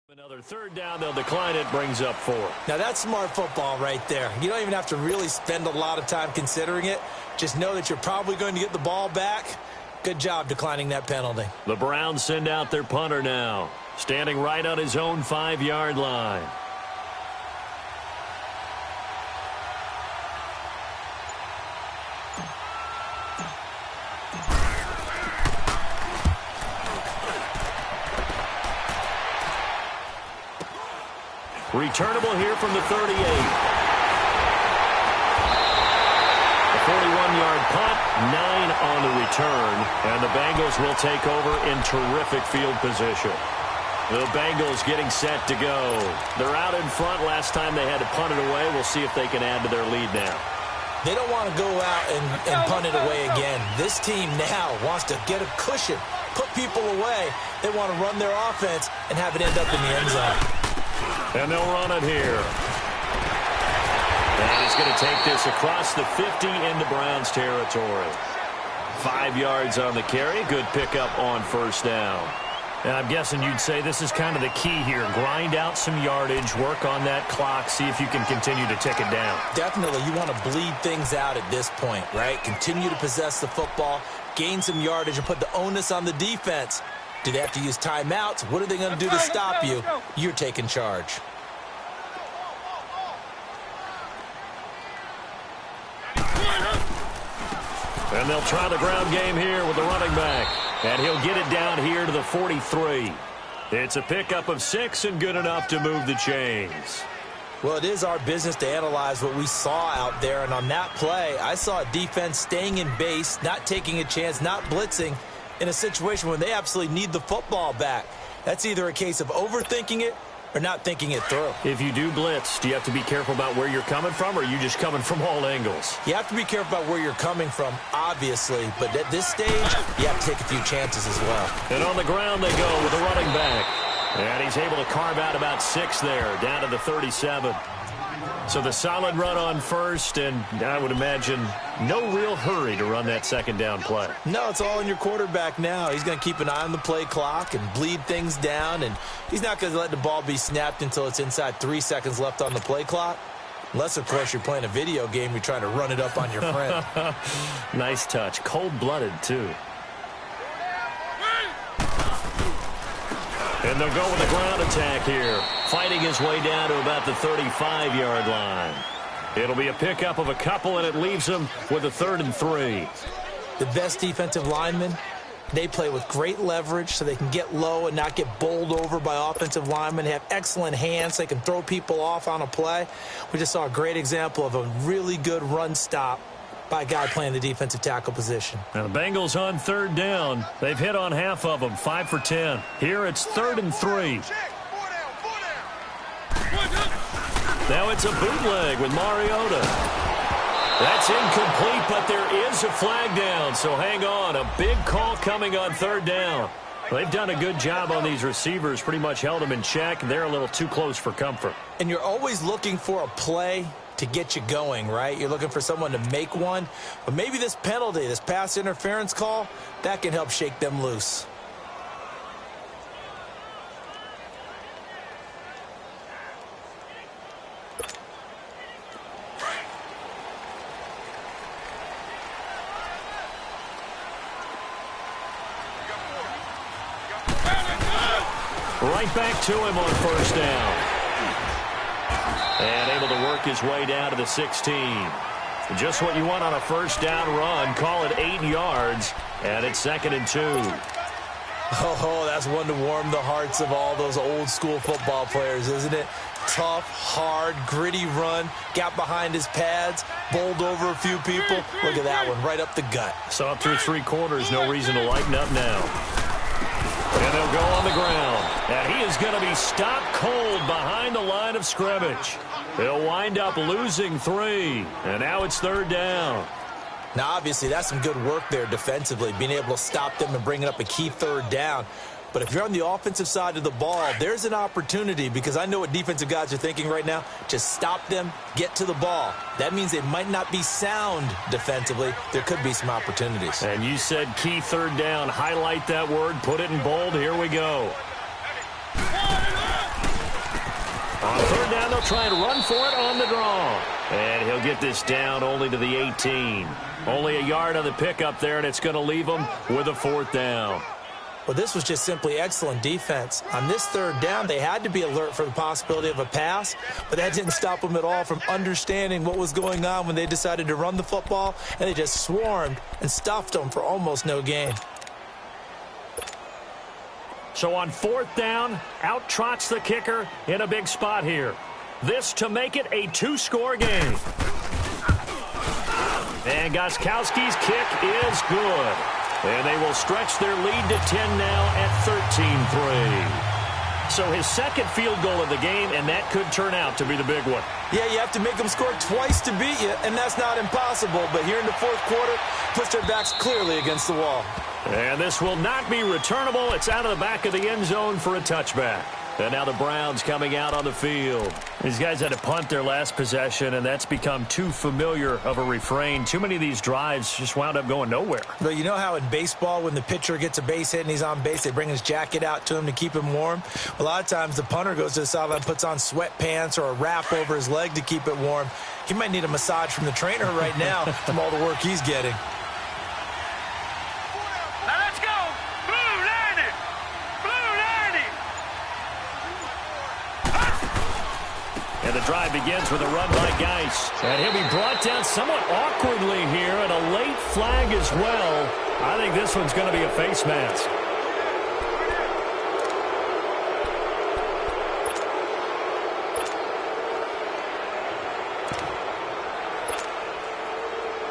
another 3rd down, they'll decline it, brings up 4. Now, that's smart football right there. You don't even have to really spend a lot of time considering it. Just know that you're probably going to get the ball back. Good job declining that penalty. The Browns send out their punter now, standing right on his own 5-yard line. Returnable here from the 38. A 41-yard punt, 9 on the return, and the Bengals will take over in terrific field position. The Bengals getting set to go. They're out in front. Last time they had to punt it away. We'll see if they can add to their lead now. They don't want to go out and punt it away again. This team now wants to get a cushion, put people away. They want to run their offense and have it end up in the end zone. And they'll run it here. And he's going to take this across the 50 into Browns territory. 5 yards on the carry. Good pickup on first down. And I'm guessing you'd say this is kind of the key here. Grind out some yardage, work on that clock, see if you can continue to tick it down. Definitely, you want to bleed things out at this point, right? Continue to possess the football, gain some yardage, and put the onus on the defense. Do they have to use timeouts? What are they going to do to stop you? You're taking charge. And they'll try the ground game here with the running back. And he'll get it down here to the 43. It's a pickup of 6 and good enough to move the chains. Well, it is our business to analyze what we saw out there. And on that play, I saw a defense staying in base, not taking a chance, not blitzing in a situation where they absolutely need the football back. That's either a case of overthinking it or not thinking it through. If you do blitz, do you have to be careful about where you're coming from, or are you just coming from all angles? You have to be careful about where you're coming from, obviously. But at this stage, you have to take a few chances as well. And on the ground they go with the running back. And he's able to carve out about 6 there, down to the 37. So the solid run on first, and I would imagine no real hurry to run that second down play. No, it's all in your quarterback now. He's going to keep an eye on the play clock and bleed things down, and he's not going to let the ball be snapped until it's inside 3 seconds left on the play clock. Unless, of course, you're playing a video game, you're trying to run it up on your friend. Nice touch. Cold-blooded, too. And they'll go with the ground attack here, fighting his way down to about the 35-yard line. It'll be a pickup of a couple, and it leaves him with a 3rd and 3. The best defensive linemen, they play with great leverage so they can get low and not get bowled over by offensive linemen. They have excellent hands. So they can throw people off on a play. We just saw a great example of a really good run stop by a guy playing the defensive tackle position. Now the Bengals on 3rd down. They've hit on half of them, 5 for 10. Here it's 3rd and 3. Now it's a bootleg with Mariota. That's incomplete, but there is a flag down, so hang on. A big call coming on 3rd down. They've done a good job on these receivers, pretty much held them in check, and they're a little too close for comfort. And you're always looking for a play to get you going, right? You're looking for someone to make one. But maybe this penalty, this pass interference call, that can help shake them loose. Right back to him on 1st down. And able to work his way down to the 16. Just what you want on a 1st down run. Call it 8 yards, and it's 2nd and 2. Oh, that's one to warm the hearts of all those old school football players, isn't it? Tough, hard, gritty run. Got behind his pads, bowled over a few people. Look at that one, right up the gut. Saw it through 3 quarters. No reason to lighten up now. And they'll go on the ground. And he is going to be stopped cold behind the line of scrimmage. They'll wind up losing 3. And now it's 3rd down. Now, obviously, that's some good work there defensively, being able to stop them and bringing up a key 3rd down. But if you're on the offensive side of the ball, there's an opportunity, because I know what defensive guys are thinking right now. Just stop them, get to the ball. That means they might not be sound defensively. There could be some opportunities. And you said key 3rd down. Highlight that word. Put it in bold. Here we go. On 3rd down, they'll try and run for it on the draw. And he'll get this down only to the 18. Only a yard on the pickup there, and it's going to leave him with a 4th down. Well, this was just simply excellent defense. On this 3rd down, they had to be alert for the possibility of a pass, but that didn't stop them at all from understanding what was going on when they decided to run the football, and they just swarmed and stuffed them for almost no gain. So on 4th down, out trots the kicker in a big spot here. This to make it a 2-score game. And Gostkowski's kick is good. And they will stretch their lead to 10 now at 13-3. So his second field goal of the game, and that could turn out to be the big one. Yeah, you have to make them score twice to beat you, and that's not impossible. But here in the fourth quarter, puts their backs clearly against the wall. And this will not be returnable. It's out of the back of the end zone for a touchback. And now the Browns coming out on the field. These guys had to punt their last possession, and that's become too familiar of a refrain. Too many of these drives just wound up going nowhere. But you know how in baseball, when the pitcher gets a base hit and he's on base, they bring his jacket out to him to keep him warm? A lot of times the punter goes to the sideline, puts on sweatpants or a wrap over his leg to keep it warm. He might need a massage from the trainer right now from all the work he's getting. Now let's go. Blue 90. Blue 90. And the drive begins with a run by Geis. And he'll be brought down somewhat awkwardly here, and a late flag as well. I think this one's going to be a face mask.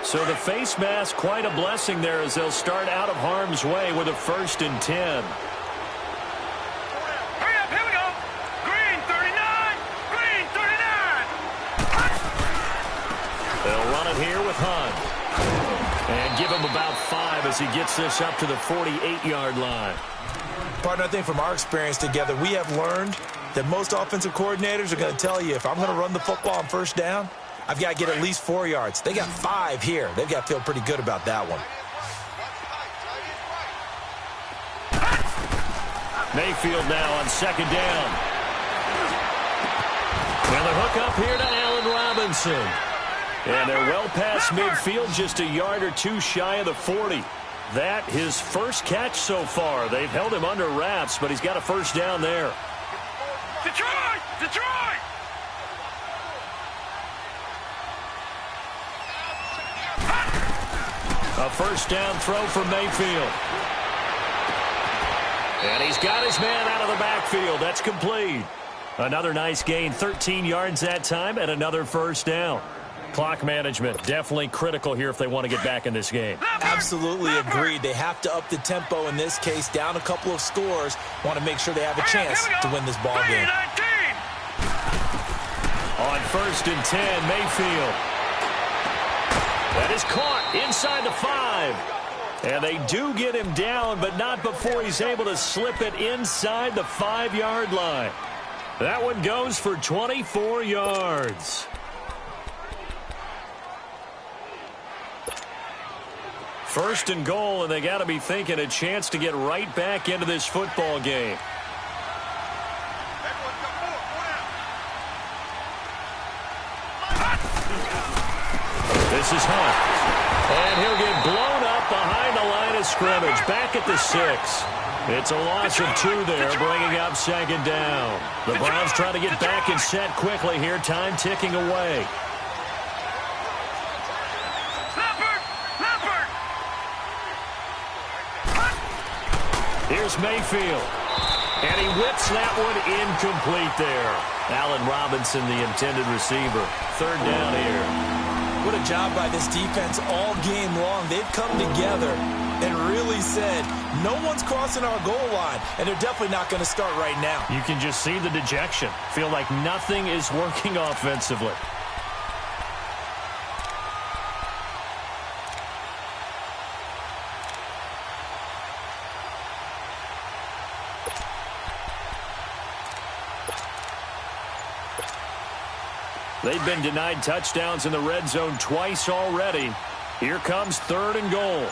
So the face mask, quite a blessing there as they'll start out of harm's way with a 1st and 10. Hurry up, here we go. Green 39. Green 39. They'll run it here with Hunt. And give him about 5 as he gets this up to the 48-yard line. Partner, I think from our experience together, we have learned that most offensive coordinators are going to tell you, if I'm going to run the football on first down, I've got to get at least 4 yards. They got 5 here. They've got to feel pretty good about that one. Mayfield now on 2nd down. And the hook up here to Allen Robinson. And they're well past midfield, just a yard or two shy of the 40. That his first catch so far. They've held him under wraps, but he's got a 1st down there. Detroit! Detroit! A 1st down throw from Mayfield. And he's got his man out of the backfield. That's complete. Another nice gain, 13 yards that time, and another 1st down. Clock management, definitely critical here if they want to get back in this game. Absolutely agreed. They have to up the tempo in this case, down a couple of scores. Want to make sure they have a chance to win this ball game. On 1st and 10, Mayfield. That is caught inside the 5. And they do get him down, but not before he's able to slip it inside the 5-yard line. That one goes for 24 yards. First and goal, and they got to be thinking a chance to get right back into this football game. This is Hunt. And he'll get blown up behind the line of scrimmage, back at the 6. It's a loss of 2 there, bringing up 2nd down. The Browns trying to get back and set quickly here, time ticking away. Here's Mayfield. And he whips that one incomplete there. Allen Robinson, the intended receiver. 3rd down here. What a job by this defense all game long. They've come together and really said, no one's crossing our goal line, and they're definitely not going to start right now. You can just see the dejection. Feel like nothing is working offensively. They've been denied touchdowns in the red zone twice already. Here comes 3rd and goal.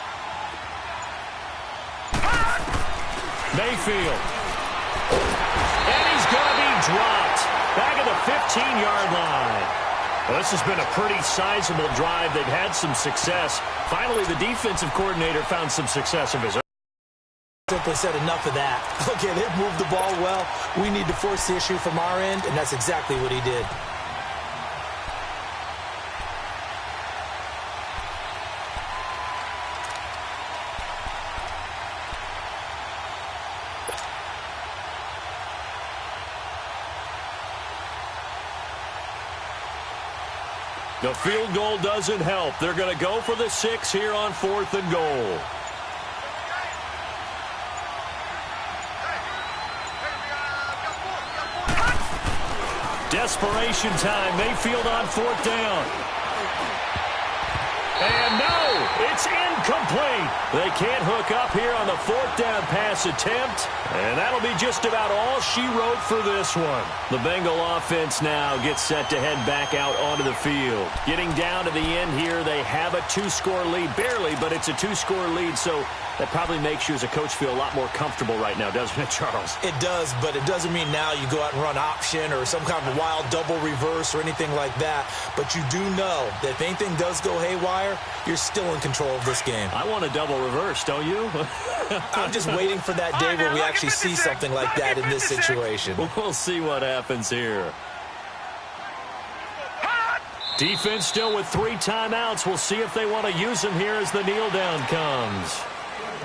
Mayfield. And he's going to be dropped. Back at the 15-yard line. Well, this has been a pretty sizable drive. They've had some success. Finally, the defensive coordinator found some success of his own. Simply said enough of that. Okay, they've moved the ball well. We need to force the issue from our end, and that's exactly what he did. The field goal doesn't help. They're going to go for the 6 here on 4th and goal. Desperation time. Mayfield on 4th down. And no, it's incomplete. They can't hook up here on the 4th down pass attempt. And that'll be just about all she wrote for this one. The Bengal offense now gets set to head back out onto the field. Getting down to the end here, they have a 2-score lead. Barely, but it's a 2-score lead, so that probably makes you as a coach feel a lot more comfortable right now, doesn't it, Charles? It does, but it doesn't mean now you go out and run option or some kind of wild double reverse or anything like that. But you do know that if anything does go haywire, you're still in control of this game. I want a double reverse, don't you? I'm just waiting for that day where we actually see something like that in this situation. We'll see what happens here. Defense still with 3 timeouts. We'll see if they want to use them here as the kneel down comes.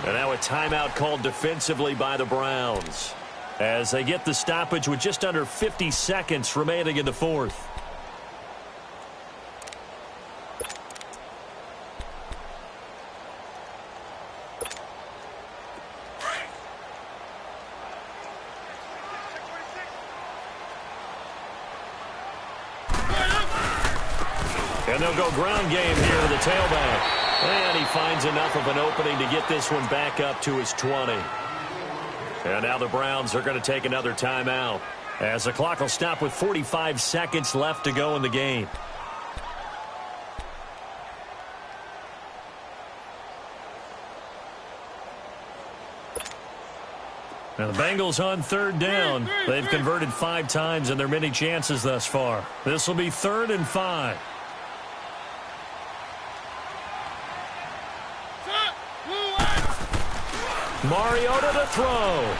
And now a timeout called defensively by the Browns as they get the stoppage with just under 50 seconds remaining in the 4th. And they'll go ground game here with the tailback. And he finds enough of an opening to get this one back up to his 20. And now the Browns are going to take another timeout as the clock will stop with 45 seconds left to go in the game. Now the Bengals on 3rd down. They've converted 5 times in their many chances thus far. This will be 3rd and 5. Mariota to throw.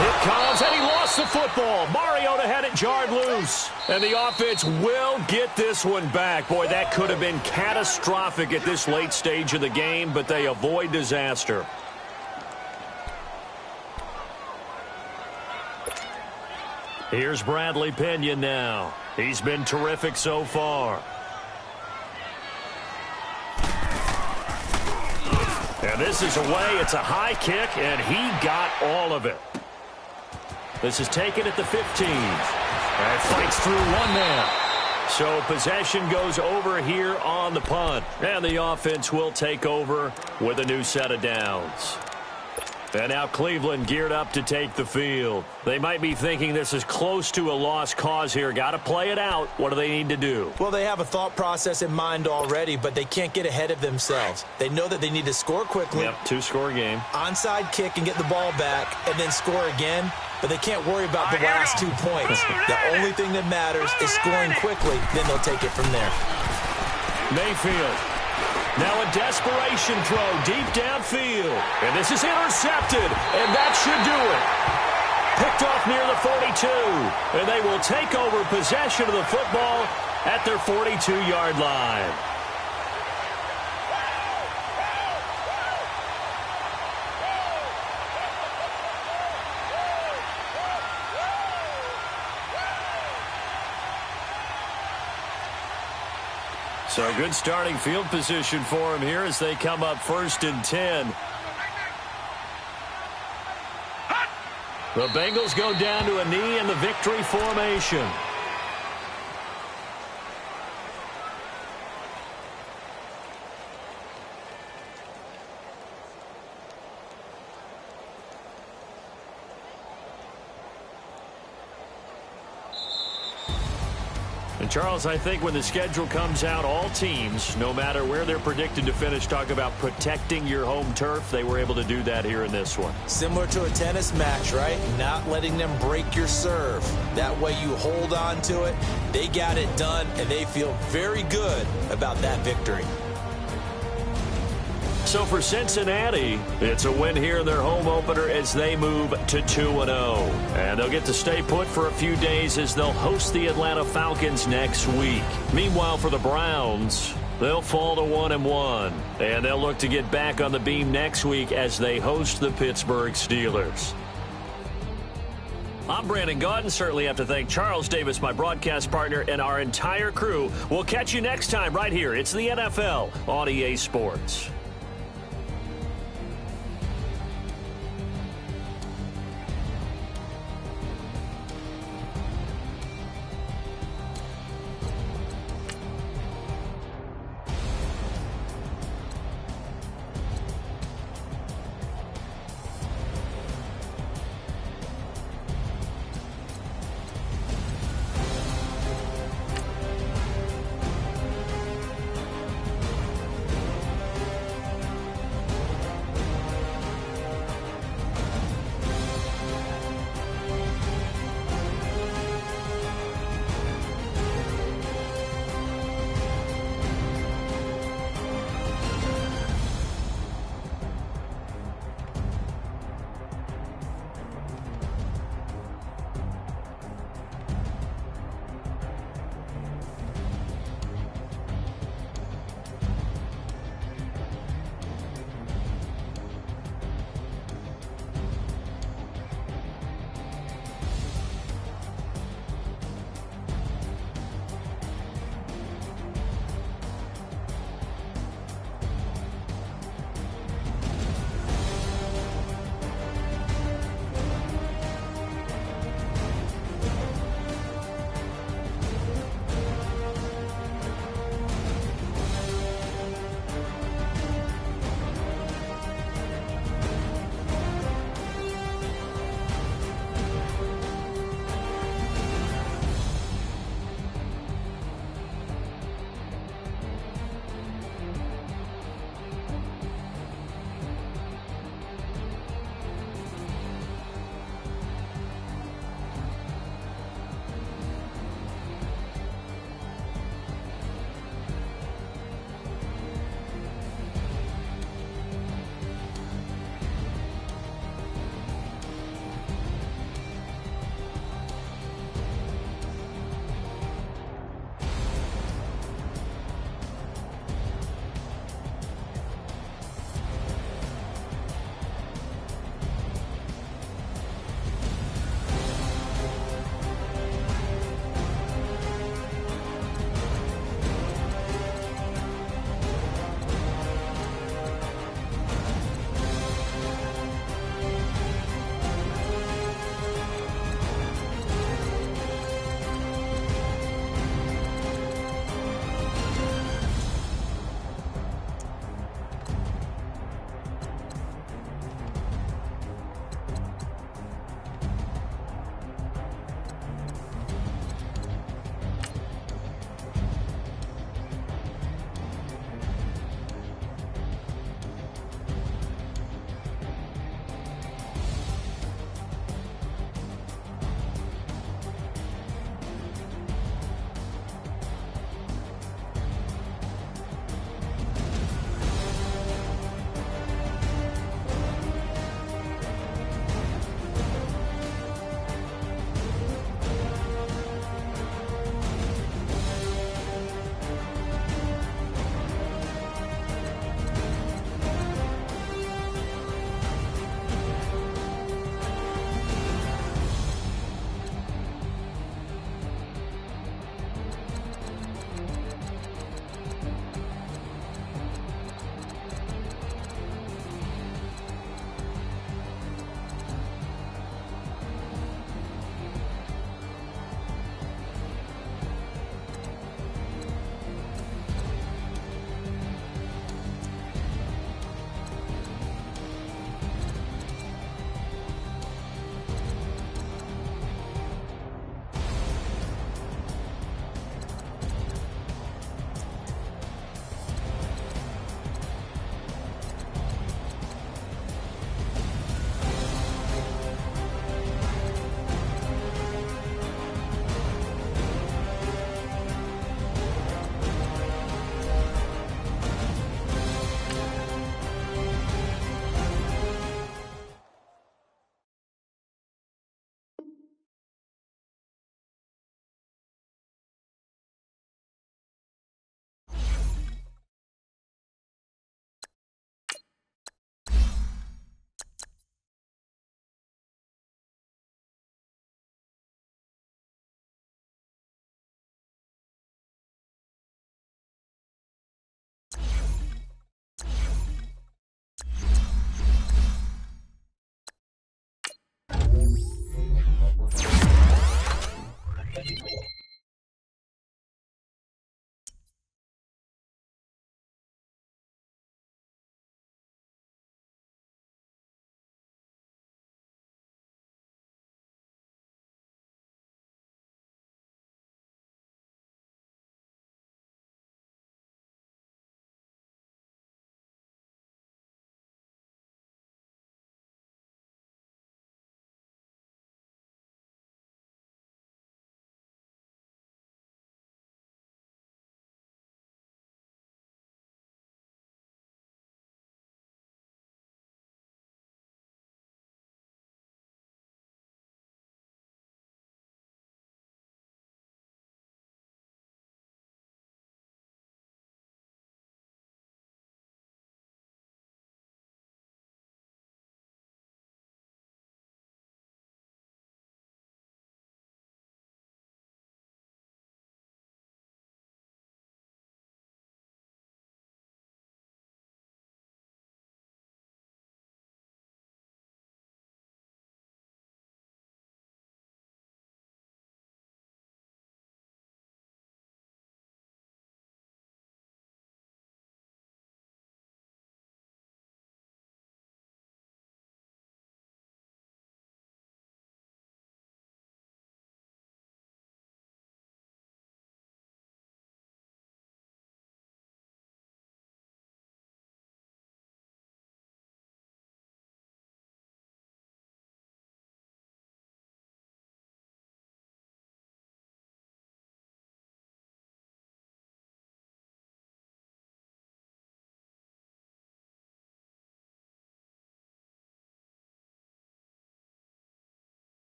It comes, and he lost the football. Mariota had it jarred loose. And the offense will get this one back. Boy, that could have been catastrophic at this late stage of the game, but they avoid disaster. Here's Bradley Pinion now. He's been terrific so far. And this is away. It's a high kick, and he got all of it. This is taken at the 15. And fights through one man. So possession goes over here on the punt. And the offense will take over with a new set of downs. And now Cleveland geared up to take the field. They might be thinking this is close to a lost cause here. Got to play it out. What do they need to do? Well, they have a thought process in mind already, but they can't get ahead of themselves. They know that they need to score quickly. Yep, 2-score game. Onside kick and get the ball back and then score again. But they can't worry about the last 2 points. The only thing that matters is scoring quickly. Then they'll take it from there. Mayfield. Now a desperation throw deep downfield. And this is intercepted. And that should do it. Picked off near the 42. And they will take over possession of the football at their 42-yard line. So good starting field position for him here as they come up 1st and 10. The Bengals go down to a knee in the victory formation. And Charles, I think when the schedule comes out, all teams, no matter where they're predicted to finish, talk about protecting your home turf. They were able to do that here in this one. Similar to a tennis match, right? Not letting them break your serve. That way you hold on to it. They got it done, and they feel very good about that victory. So for Cincinnati, it's a win here in their home opener as they move to 2-0. And they'll get to stay put for a few days as they'll host the Atlanta Falcons next week. Meanwhile, for the Browns, they'll fall to 1-1. And they'll look to get back on the beam next week as they host the Pittsburgh Steelers. I'm Brandon Gaudin. Certainly have to thank Charles Davis, my broadcast partner, and our entire crew. We'll catch you next time right here. It's the NFL on EA Sports.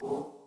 you